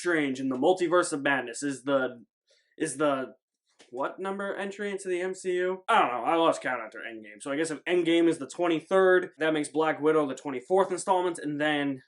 Strange in the Multiverse of Madness is the what number entry into the MCU? I don't know. I lost count after Endgame. So I guess if Endgame is the 23rd, that makes Black Widow the 24th installment, and then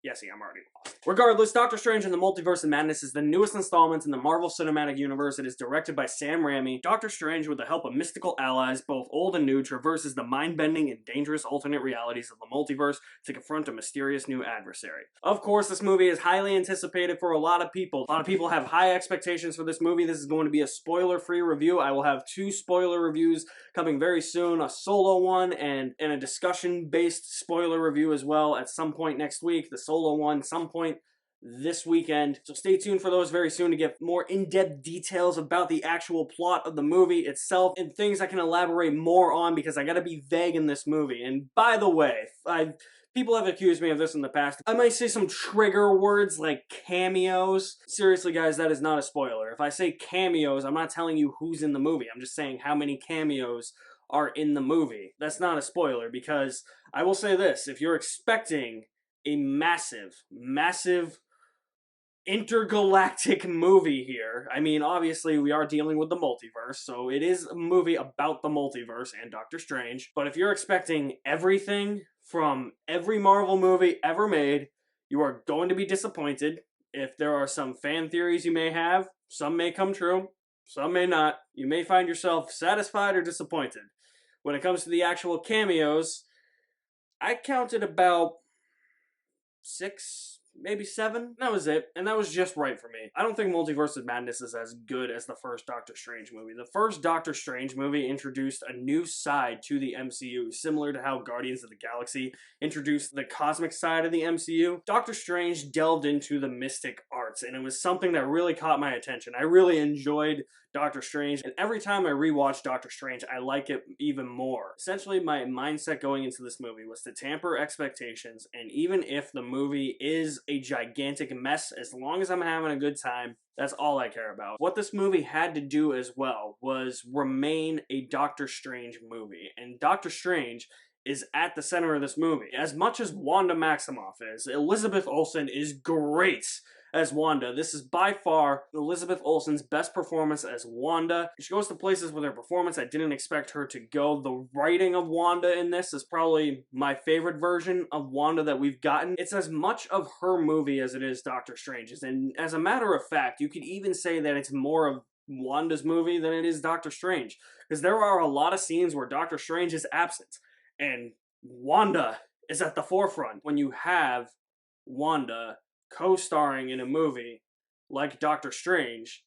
yeah, see, I'm already lost. Regardless, Doctor Strange in the Multiverse of Madness is the newest installment in the Marvel Cinematic Universe. It is directed by Sam Rammy. Doctor Strange, with the help of mystical allies, both old and new, traverses the mind-bending and dangerous alternate realities of the multiverse to confront a mysterious new adversary. Of course, this movie is highly anticipated for a lot of people. A lot of people have high expectations for this movie. This is going to be a spoiler-free review. I will have 2 spoiler reviews coming very soon, a solo one and a discussion-based spoiler review as well at some point next week. The solo one some point this weekend. So stay tuned for those very soon to get more in-depth details about the actual plot of the movie itself and things I can elaborate more on because I gotta be vague in this movie. And by the way, people have accused me of this in the past. I might say some trigger words like cameos. Seriously, guys, that is not a spoiler. If I say cameos, I'm not telling you who's in the movie. I'm just saying how many cameos are in the movie. That's not a spoiler because I will say this. If you're expecting a massive intergalactic movie here. I mean, obviously, we are dealing with the multiverse, so it is a movie about the multiverse and Doctor Strange. But if you're expecting everything from every Marvel movie ever made, you are going to be disappointed. If there are some fan theories you may have, some may come true, some may not. You may find yourself satisfied or disappointed. When it comes to the actual cameos, I counted about 6, maybe 7. That was it, and that was just right for me. I don't think Multiverse of Madness is as good as the first Doctor Strange movie. The first Doctor Strange movie introduced a new side to the MCU, similar to how Guardians of the Galaxy introduced the cosmic side of the MCU. Doctor Strange delved into the mystic arts, and it was something that really caught my attention. I really enjoyed Doctor Strange, and every time I rewatch Doctor Strange, I like it even more. Essentially, my mindset going into this movie was to tamper expectations, and even if the movie is a gigantic mess, as long as I'm having a good time, that's all I care about. What this movie had to do as well was remain a Doctor Strange movie, and Doctor Strange is at the center of this movie. As much as Wanda Maximoff is, Elizabeth Olsen is great as Wanda. This is by far Elizabeth Olsen's best performance as Wanda. She goes to places with her performance I didn't expect her to go. The writing of Wanda in this is probably my favorite version of Wanda that we've gotten. It's as much of her movie as it is Doctor Strange's, and as a matter of fact, you could even say that it's more of Wanda's movie than it is Doctor Strange, because there are a lot of scenes where Doctor Strange is absent, and Wanda is at the forefront. When you have Wanda co-starring in a movie like Doctor Strange,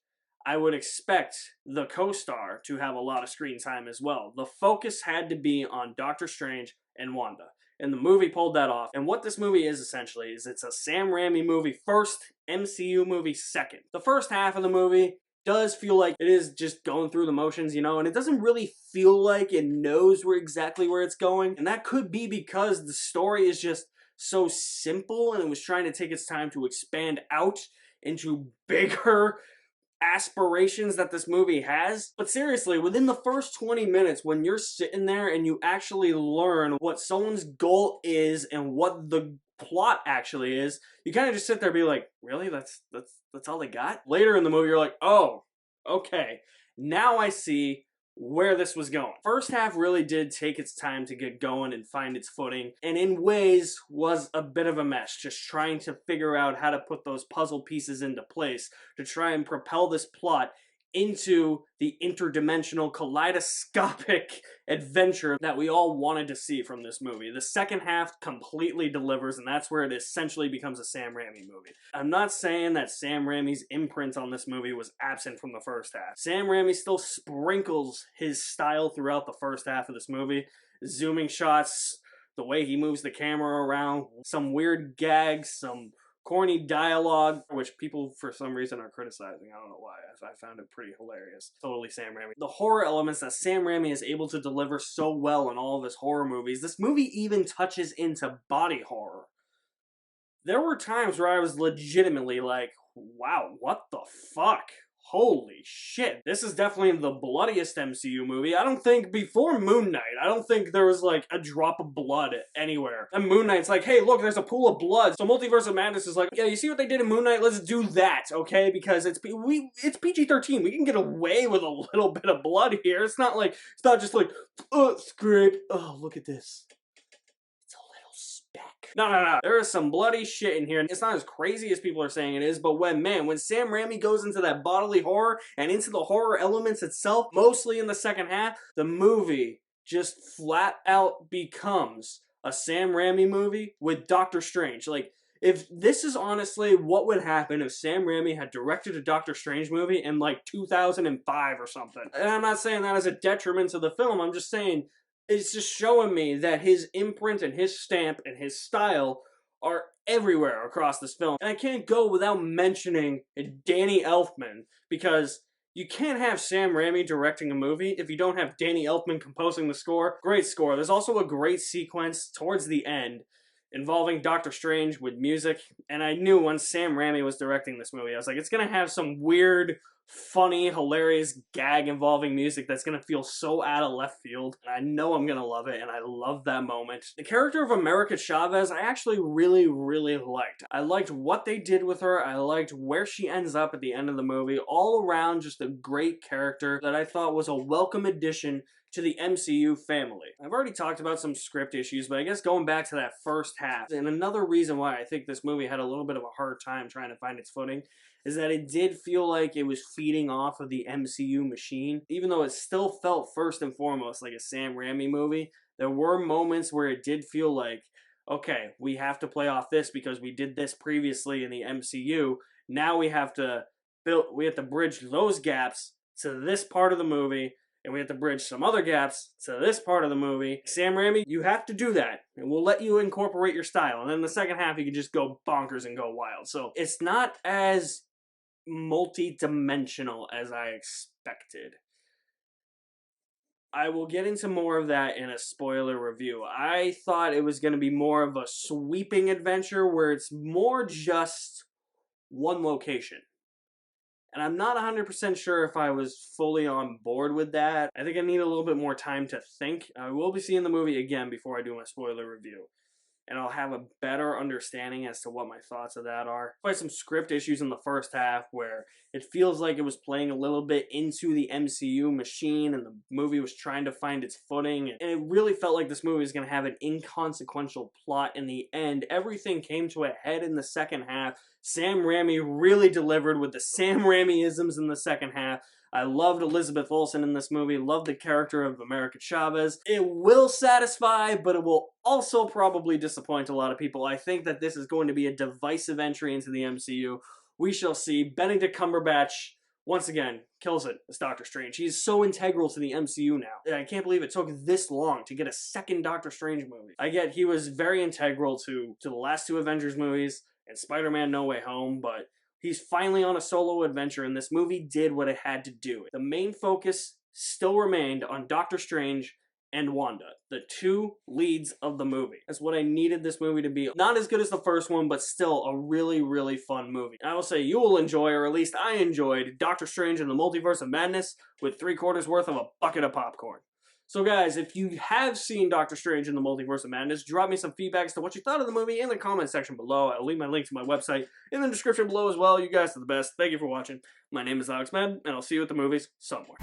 I would expect the co-star to have a lot of screen time as well. The focus had to be on Doctor Strange and Wanda, and the movie pulled that off. And what this movie is essentially is it's a Sam Rammy movie first, MCU movie second. The first half of the movie does feel like it is just going through the motions, you know, and it doesn't really feel like it knows exactly where it's going. And that could be because the story is just so simple and it was trying to take its time to expand out into bigger aspirations that this movie has. But seriously, within the first 20 minutes, when you're sitting there and you actually learn what someone's goal is and what the plot actually is, you kind of just sit there and be like, really? That's all they got? Later in the movie, you're like, oh, okay. Now I see where this was going. First half really did take its time to get going and find its footing, and in ways was a bit of a mess, just trying to figure out how to put those puzzle pieces into place to try and propel this plot into the interdimensional kaleidoscopic adventure that we all wanted to see from this movie. The second half completely delivers, and that's where it essentially becomes a Sam Rammy movie. I'm not saying that Sam Rammy's imprint on this movie was absent from the first half. Sam Rammy still sprinkles his style throughout the first half of this movie. Zooming shots, the way he moves the camera around, some weird gags, some corny dialogue, which people for some reason are criticizing. I don't know why. I found it pretty hilarious. Totally Sam Rammy. The horror elements that Sam Rammy is able to deliver so well in all of his horror movies. This movie even touches into body horror. There were times where I was legitimately like, wow, what the fuck? holy shit, this is definitely the bloodiest MCU movie. I don't think before Moon Knight, I don't think there was like a drop of blood anywhere. And Moon Knight's like, hey, look, there's a pool of blood. So Multiverse of Madness is like, yeah, you see what they did in Moon Knight? Let's do that, okay? Because it's PG-13. We can get away with a little bit of blood here. It's not just like, oh, scrape. Oh, look at this. No. There is some bloody shit in here. It's not as crazy as people are saying it is, but when Sam Rammy goes into that bodily horror and into the horror elements itself, mostly in the second half, the movie just flat out becomes a Sam Rammy movie with Doctor Strange. Like, if this is honestly what would happen if Sam Rammy had directed a Doctor Strange movie in like 2005 or something. And I'm not saying that as a detriment to the film, I'm just saying it's just showing me that his imprint and his stamp and his style are everywhere across this film. And I can't go without mentioning Danny Elfman, because you can't have Sam Rammy directing a movie if you don't have Danny Elfman composing the score. Great score. There's also a great sequence towards the end involving Doctor Strange with music, and I knew when Sam Rammy was directing this movie, I was like, it's gonna have some weird, funny, hilarious gag involving music that's gonna feel so out of left field, and I know I'm gonna love it, and I love that moment. The character of America Chavez, I actually really liked. I liked what they did with her, I liked where she ends up at the end of the movie, all around just a great character that I thought was a welcome addition to the MCU family. I've already talked about some script issues, but I guess going back to that first half, and another reason why I think this movie had a little bit of a hard time trying to find its footing, is that it did feel like it was feeding off of the MCU machine. Even though it still felt first and foremost like a Sam Rammy movie, there were moments where it did feel like, okay, we have to play off this because we did this previously in the MCU. Now we have to bridge those gaps to this part of the movie, and we have to bridge some other gaps to this part of the movie. Sam Rammy, you have to do that, and we'll let you incorporate your style. And then the second half, you can just go bonkers and go wild. So it's not as multi-dimensional as I expected. I will get into more of that in a spoiler review. I thought it was going to be more of a sweeping adventure where it's more just one location. And I'm not 100% sure if I was fully on board with that. I think I need a little bit more time to think. I will be seeing the movie again before I do my spoiler review, and I'll have a better understanding as to what my thoughts of that are. Quite some script issues in the first half where it feels like it was playing a little bit into the MCU machine and the movie was trying to find its footing. And it really felt like this movie was going to have an inconsequential plot in the end. Everything came to a head in the second half. Sam Rammy really delivered with the Sam Rammy-isms in the second half. I loved Elizabeth Olsen in this movie, loved the character of America Chavez. It will satisfy, but it will also probably disappoint a lot of people. I think that this is going to be a divisive entry into the MCU. We shall see. Benedict Cumberbatch, once again, kills it as Doctor Strange. He's so integral to the MCU now. I can't believe it took this long to get a second Doctor Strange movie. I get he was very integral to the last two Avengers movies and Spider-Man No Way Home, but he's finally on a solo adventure, and this movie did what it had to do. The main focus still remained on Doctor Strange and Wanda, the two leads of the movie. That's what I needed this movie to be. Not as good as the first one, but still a really fun movie. I will say you will enjoy, or at least I enjoyed, Doctor Strange and the Multiverse of Madness with 3/4 worth of a bucket of popcorn. So guys, if you have seen Doctor Strange in the Multiverse of Madness, drop me some feedback as to what you thought of the movie in the comment section below. I'll leave my link to my website in the description below as well. You guys are the best. Thank you for watching. My name is Alex Med, and I'll see you at the movies somewhere.